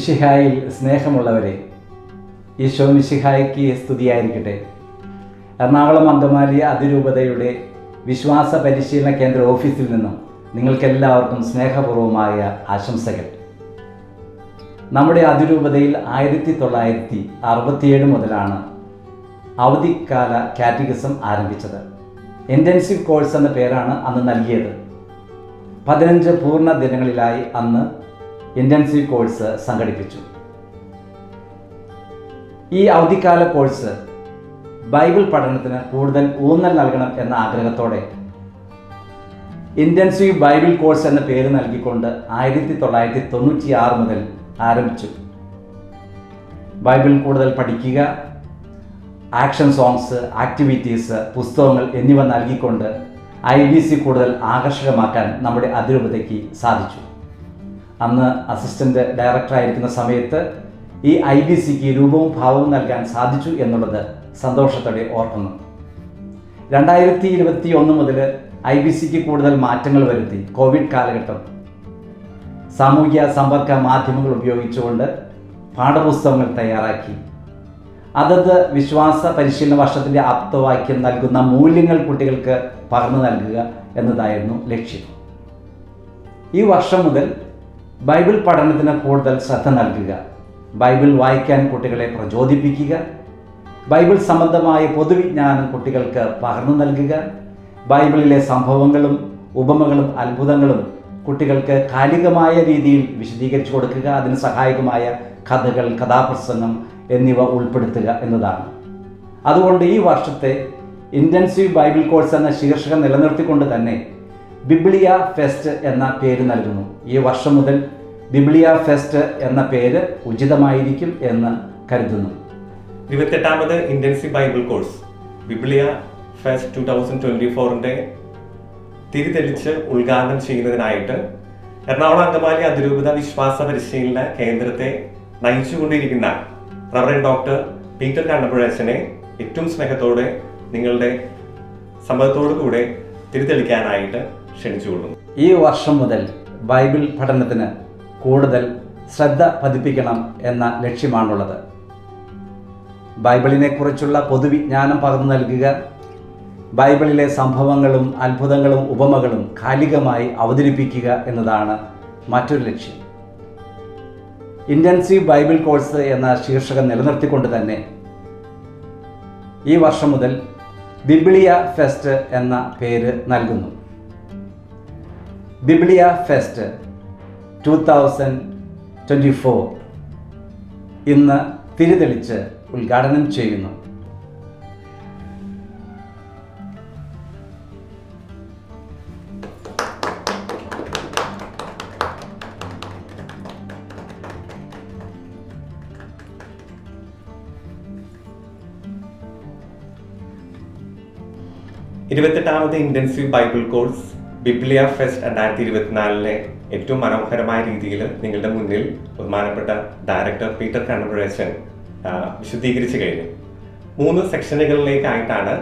മിശിഹായിൽ സ്നേഹമുള്ളവരെ, ഈശോ മിശിഹായ്ക്ക് സ്തുതിയായിരിക്കട്ടെ. എറണാകുളം അങ്കമാലി അതിരൂപതയുടെ വിശ്വാസ പരിശീലന കേന്ദ്ര ഓഫീസിൽ നിന്നും നിങ്ങൾക്കെല്ലാവർക്കും സ്നേഹപൂർവമായ ആശംസകൾ. നമ്മുടെ അതിരൂപതയിൽ 1967 മുതലാണ് അവധിക്കാല കാറ്റഗിസം ആരംഭിച്ചത്. ഇൻറ്റൻസീവ് കോഴ്സ് എന്ന പേരാണ് അന്ന് നൽകിയത്. 15 പൂർണ്ണ ദിനങ്ങളിലായി അന്ന് ഇൻറ്റൻസീവ് കോഴ്സ് സംഘടിപ്പിച്ചു. ഈ അവധിക്കാല കോഴ്സ് ബൈബിൾ പഠനത്തിന് കൂടുതൽ ഊന്നൽ നൽകണം എന്ന ആഗ്രഹത്തോടെ ഇൻറ്റൻസീവ് ബൈബിൾ കോഴ്സ് എന്ന പേര് നൽകിക്കൊണ്ട് 1996 മുതൽ ആരംഭിച്ചു. ബൈബിൾ കൂടുതൽ പഠിക്കുക, ആക്ഷൻ സോങ്സ്, ആക്ടിവിറ്റീസ്, പുസ്തകങ്ങൾ എന്നിവ നൽകിക്കൊണ്ട് IBC കൂടുതൽ ആകർഷകമാക്കാൻ നമ്മുടെ അതിരൂപതയ്ക്ക് സാധിച്ചു. അന്ന് അസിസ്റ്റൻ്റ് ഡയറക്ടറായിരിക്കുന്ന സമയത്ത് ഈ IBCക്ക് രൂപവും ഭാവവും നൽകാൻ സാധിച്ചു എന്നുള്ളത് സന്തോഷത്തോടെ ഓർക്കുന്നു. 2021 മുതൽ IBCക്ക് കൂടുതൽ മാറ്റങ്ങൾ വരുത്തി. കോവിഡ് കാലഘട്ടം സാമൂഹ്യ സമ്പർക്ക മാധ്യമങ്ങൾ ഉപയോഗിച്ചുകൊണ്ട് പാഠപുസ്തകങ്ങൾ തയ്യാറാക്കി. അതത് വിശ്വാസ പരിശീലന വർഷത്തിൻ്റെ ആപ്തവാക്യം നൽകുന്ന മൂല്യങ്ങൾ കുട്ടികൾക്ക് പകർന്നു നൽകുക എന്നതായിരുന്നു ലക്ഷ്യം. ഈ വർഷം മുതൽ ബൈബിൾ പഠനത്തിന് കൂടുതൽ ശ്രദ്ധ നൽകുക, ബൈബിൾ വായിക്കാൻ കുട്ടികളെ പ്രചോദിപ്പിക്കുക, ബൈബിൾ സംബന്ധമായ പൊതുവിജ്ഞാനം കുട്ടികൾക്ക് പകർന്നു നൽകുക, ബൈബിളിലെ സംഭവങ്ങളും ഉപമകളും അത്ഭുതങ്ങളും കുട്ടികൾക്ക് കാലികമായ രീതിയിൽ വിശദീകരിച്ചു കൊടുക്കുക, അതിന് സഹായകമായ കഥകൾ, കഥാപ്രസംഗം എന്നിവ ഉൾപ്പെടുത്തുക എന്നതാണ്. അതുകൊണ്ട് ഈ വർഷത്തെ ഇൻറ്റൻസീവ് ബൈബിൾ കോഴ്സ് എന്ന ശീർഷകം നിലനിർത്തിക്കൊണ്ട് തന്നെ ബിബ്ലിയ ഫെസ്റ്റ് എന്ന പേര് നൽകുന്നു. ഈ വർഷം മുതൽ ബിബ്ലിയ ഫെസ്റ്റ് എന്ന പേര് ഉചിതമായിരിക്കും എന്ന് കരുതുന്നു. 28ാമത് ഇൻറ്റൻസീവ് ബൈബിൾ കോഴ്സ് ബിബ്ലിയ ഫെസ്റ്റ് 2024 തിരിതെളിച്ച് ഉദ്ഘാടനം ചെയ്യുന്നതിനായിട്ട് എറണാകുളം അങ്കമാലി അതിരൂപത വിശ്വാസ പരിശീലന കേന്ദ്രത്തെ നയിച്ചുകൊണ്ടിരിക്കുന്ന റവറൻഡ് ഡോക്ടർ പീറ്റർ കണ്ണമ്പുഴച്ചനെ ഏറ്റവും സ്നേഹത്തോടെ നിങ്ങളുടെ സമ്മതത്തോടു കൂടെ തിരിതെളിക്കാനായിട്ട് ക്ഷണിച്ചുകൊള്ളുന്നു. ഈ വർഷം മുതൽ ബൈബിൾ പഠനത്തിന് കൂടുതൽ ശ്രദ്ധ പതിപ്പിക്കണം എന്ന ലക്ഷ്യമാണുള്ളത്. ബൈബിളിനെ കുറിച്ചുള്ള പൊതുവിജ്ഞാനം പകർന്നു നൽകുക, ബൈബിളിലെ സംഭവങ്ങളും അത്ഭുതങ്ങളും ഉപമകളും കാലികമായി അവതരിപ്പിക്കുക എന്നതാണ് മറ്റൊരു ലക്ഷ്യം. ഇൻറ്റൻസീവ് ബൈബിൾ കോഴ്സ് എന്ന ശീർഷകം നിലനിർത്തിക്കൊണ്ട് തന്നെ ഈ വർഷം മുതൽ ബിബ്ലിയ ഫെസ്റ്റ് എന്ന പേര് നൽകുന്നു. ബിബ്ലിയ ഫെസ്റ്റ് 2024 ഇന്ന് തിരിതെളിച്ച് ഉദ്ഘാടനം ചെയ്യുന്നു. ഇരുപത്തെട്ടാമത് ഇൻറ്റൻസീവ് ബൈബിൾ കോഴ്സ് ബിബ്ലിയ ഫെസ്റ്റ് 2024 ഏറ്റവും മനോഹരമായ രീതിയിൽ നിങ്ങളുടെ മുന്നിൽ ബഹുമാനപ്പെട്ട ഡയറക്ടർ പീറ്റർ കണ്ണമ്പുഴച്ചൻ വിശദീകരിച്ചു കഴിഞ്ഞു. 3 സെക്ഷനുകളിലേക്കായിട്ടാണ്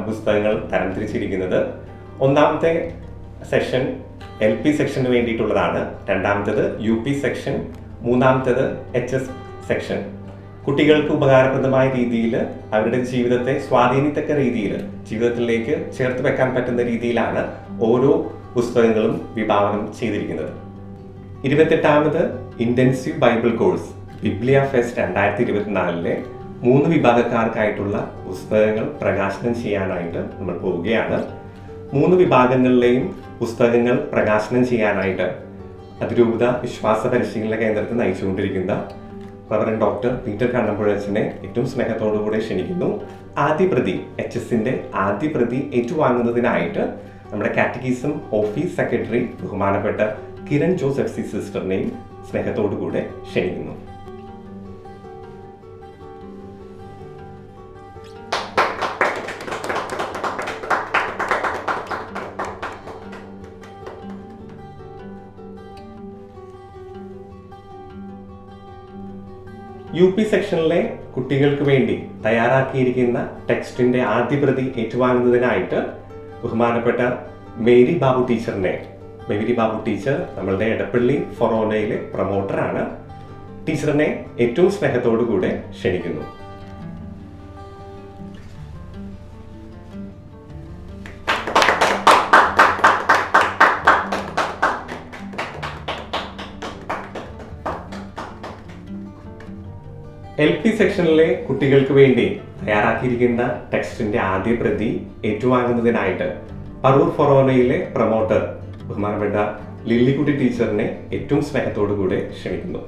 പുസ്തകങ്ങൾ തരംതിരിച്ചിരിക്കുന്നത്. ഒന്നാമത്തെ സെക്ഷൻ LP സെക്ഷന് വേണ്ടിയിട്ടുള്ളതാണ്, രണ്ടാമത്തേത് UP സെക്ഷൻ, മൂന്നാമത്തേത് HS സെക്ഷൻ. കുട്ടികൾക്ക് ഉപകാരപ്രദമായ രീതിയിൽ അവരുടെ ജീവിതത്തെ സ്വാധീനിത്തക്ക രീതിയിൽ ജീവിതത്തിലേക്ക് ചേർത്ത് വെക്കാൻ പറ്റുന്ന രീതിയിലാണ് ഓരോ പുസ്തകങ്ങളും വിഭാവനം ചെയ്തിരിക്കുന്നത്. 28ാമത് ഇൻറ്റൻസീവ് ബൈബിൾ കോഴ്സ് ബിബ്ലിയ ഫെസ്റ്റ് 2024 3 വിഭാഗക്കാർക്കായിട്ടുള്ള പുസ്തകങ്ങൾ പ്രകാശനം ചെയ്യാനായിട്ട് നമ്മൾ പോവുകയാണ്. 3 വിഭാഗങ്ങളിലെയും പുസ്തകങ്ങൾ പ്രകാശനം ചെയ്യാനായിട്ട് അതിരൂപത വിശ്വാസ പരിശീലന കേന്ദ്രത്തിൽ നയിച്ചുകൊണ്ടിരിക്കുന്ന റവറൻഡ് ഡോക്ടർ പീറ്റർ കണ്ണമ്പുഴച്ചനെ ഏറ്റവും സ്നേഹത്തോടുകൂടെ ക്ഷണിക്കുന്നു. ആദ്യ പ്രതി HS-ന്റെ ആദ്യ പ്രതി ഏറ്റുവാങ്ങുന്നതിനായിട്ട് നമ്മുടെ കാറ്റഗിസം ഓഫീസ് സെക്രട്ടറി ബഹുമാനപ്പെട്ട കിരൺ ജോസഫ് സി സിസ്റ്ററിനെയും സ്നേഹത്തോടുകൂടെ ക്ഷണിക്കുന്നു. UP സെക്ഷനിലെ കുട്ടികൾക്ക് വേണ്ടി തയ്യാറാക്കിയിരിക്കുന്ന ടെക്സ്റ്റിന്റെ ആദ്യ പ്രതി ഏറ്റുവാങ്ങുന്നതിനായിട്ട് ബഹുമാനപ്പെട്ട മേരി ബാബു ടീച്ചർ നമ്മളുടെ എടപ്പള്ളി ഫൊറോനയിലെ പ്രൊമോട്ടറാണ്. ടീച്ചറിനെ ഏറ്റവും സ്നേഹത്തോടു കൂടെ ക്ഷണിക്കുന്നു. LP സെക്ഷനിലെ കുട്ടികൾക്ക് വേണ്ടി തയ്യാറാക്കിയിരിക്കുന്ന ടെക്സ്റ്റിന്റെ ആദ്യ പ്രതി ഏറ്റുവാങ്ങുന്നതിനായിട്ട് പറവൂർ ഫൊറോനയിലെ പ്രൊമോട്ടർ ബഹുമാനപ്പെട്ട ലില്ലിക്കുട്ടി ടീച്ചറിനെ ഏറ്റവും സ്നേഹത്തോടു കൂടെ ക്ഷണിക്കുന്നു.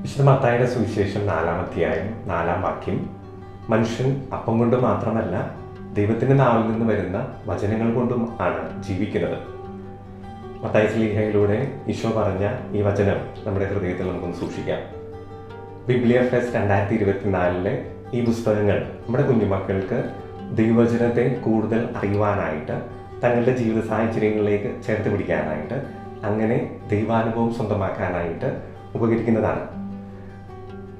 വിശുദ്ധ മത്തായിയുടെ സുവിശേഷം 4-ാം അധ്യായം 4-ാം വാക്യം, മനുഷ്യൻ അപ്പം കൊണ്ട് മാത്രമല്ല ദൈവത്തിന്റെ നാവിൽ നിന്ന് വരുന്ന വചനങ്ങൾ കൊണ്ടും ആണ് ജീവിക്കുന്നത്. മത്തായി ശ്ലീഹയിലൂടെ ഈശോ പറഞ്ഞ ഈ വചനം നമ്മുടെ ഹൃദയത്തിൽ നമുക്കൊന്ന് സൂക്ഷിക്കാം. ബിബ്ലിയ ഫെസ്റ്റ് 2024 ഈ പുസ്തകങ്ങൾ നമ്മുടെ കുഞ്ഞുമക്കൾക്ക് ദൈവവചനത്തെ കൂടുതൽ അറിയുവാനായിട്ട്, തങ്ങളുടെ ജീവിത സാഹചര്യങ്ങളിലേക്ക് ചേർത്ത് പിടിക്കാനായിട്ട്, അങ്ങനെ ദൈവാനുഭവം സ്വന്തമാക്കാനായിട്ട് ഉപകരിക്കുന്നതാണ്.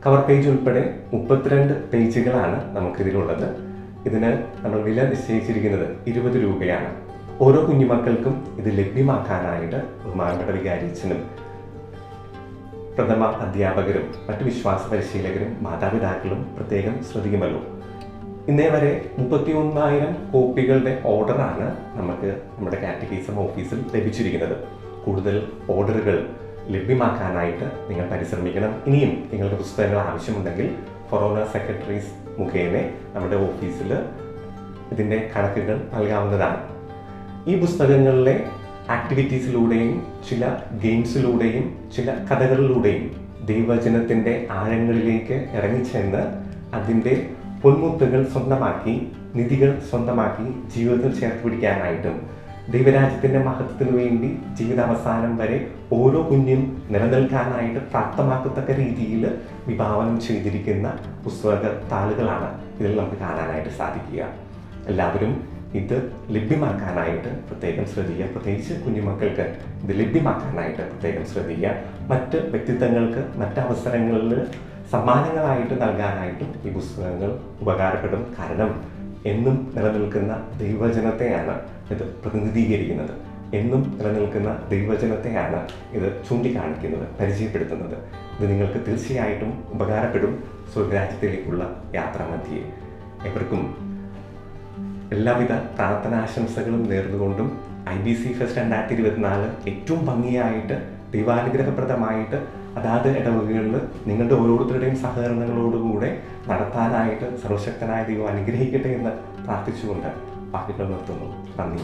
കവർ പേജ് ഉൾപ്പെടെ 32 പേജുകളാണ് നമുക്കിതിലുള്ളത്. ഇതിന് നമ്മൾ വില നിശ്ചയിച്ചിരിക്കുന്നത് 20 രൂപയാണ്. ഓരോ കുഞ്ഞുമക്കൾക്കും ഇത് ലഭ്യമാക്കാനായിട്ട് ബഹുമാനപ്പെട്ട വികാരിയച്ഛനും പ്രഥമ അധ്യാപകരും മറ്റു വിശ്വാസ പരിശീലകരും മാതാപിതാക്കളും പ്രത്യേകം ശ്രദ്ധിക്കുമല്ലോ. ഇന്നേ വരെ 31,000 കോപ്പികളുടെ ഓർഡറാണ് നമുക്ക് നമ്മുടെ കാറ്റഗിസം ഓഫീസിൽ ലഭിച്ചിരിക്കുന്നത്. കൂടുതൽ ഓർഡറുകൾ ലഭ്യമാക്കാനായിട്ട് നിങ്ങൾ പരിശ്രമിക്കണം. ഇനിയും നിങ്ങൾക്ക് പുസ്തകങ്ങൾ ആവശ്യമുണ്ടെങ്കിൽ ഫൊറോന സെക്രട്ടറീസ് മുഖേന നമ്മുടെ ഓഫീസിൽ ഇതിൻ്റെ കണക്കുകൾ നൽകാവുന്നതാണ്. ഈ പുസ്തകങ്ങളിലെ ആക്ടിവിറ്റീസിലൂടെയും ചില ഗെയിംസിലൂടെയും ചില കഥകളിലൂടെയും ദൈവവചനത്തിൻ്റെ ആഴങ്ങളിലേക്ക് ഇറങ്ങിച്ചെന്ന് അതിൻ്റെ പൊന്മുത്തുകൾ സ്വന്തമാക്കി, നിധികൾ സ്വന്തമാക്കി ജീവിതത്തിൽ ചേർത്ത് പിടിക്കാനായിട്ടും ദൈവരാജ്യത്തിൻ്റെ മഹത്വത്തിനു വേണ്ടി ജീവിതാവസാനം വരെ ഓരോ കുഞ്ഞും നിലനിൽക്കാനായിട്ട് പ്രാപ്തമാക്കത്തക്ക രീതിയിൽ വിഭാവനം ചെയ്തിരിക്കുന്ന പുസ്തക താളുകളാണ് ഇതിൽ നമുക്ക് കാണാനായിട്ട് സാധിക്കുക. എല്ലാവരും ഇത് ലഭ്യമാക്കാനായിട്ട് പ്രത്യേകം ശ്രദ്ധിക്കുക. പ്രത്യേകിച്ച് കുഞ്ഞുമക്കൾക്ക് ഇത് ലഭ്യമാക്കാനായിട്ട് പ്രത്യേകം ശ്രദ്ധിക്കുക. മറ്റ് വ്യക്തിത്വങ്ങൾക്ക് മറ്റവസരങ്ങളിൽ സമ്മാനങ്ങളായിട്ട് നൽകാനായിട്ടും ഈ പുസ്തകങ്ങൾ ഉപകാരപ്പെടും. കാരണം എന്നും നിലനിൽക്കുന്ന ദൈവവചനത്തെയാണ് ഇത് പ്രതിനിധീകരിക്കുന്നത്. എന്നും നിലനിൽക്കുന്ന ദൈവവചനത്തെയാണ് ഇത് ചൂണ്ടിക്കാണിക്കുന്നത്, പരിചയപ്പെടുത്തുന്നത്. ഇത് നിങ്ങൾക്ക് തീർച്ചയായിട്ടും ഉപകാരപ്പെടും സ്വർഗരാജ്യത്തിലേക്കുള്ള യാത്രാമധ്യേ. എവർക്കും എല്ലാവിധ പ്രാർത്ഥനാശംസകളും നേർന്നുകൊണ്ടും IBC ഫെസ്റ്റ് 2024 ഏറ്റവും ഭംഗിയായിട്ട് ദൈവാനുഗ്രഹപ്രദമായിട്ട് അതാത് ഇടവകകളിൽ നിങ്ങളുടെ ഓരോരുത്തരുടെയും സഹകരണങ്ങളോടുകൂടെ നടത്താനായിട്ട് സർവശക്തനായ ദൈവം അനുഗ്രഹിക്കട്ടെ എന്ന് പ്രാർത്ഥിച്ചുകൊണ്ട് വാക്കുകൾ നിർത്തുന്നു. നന്ദി.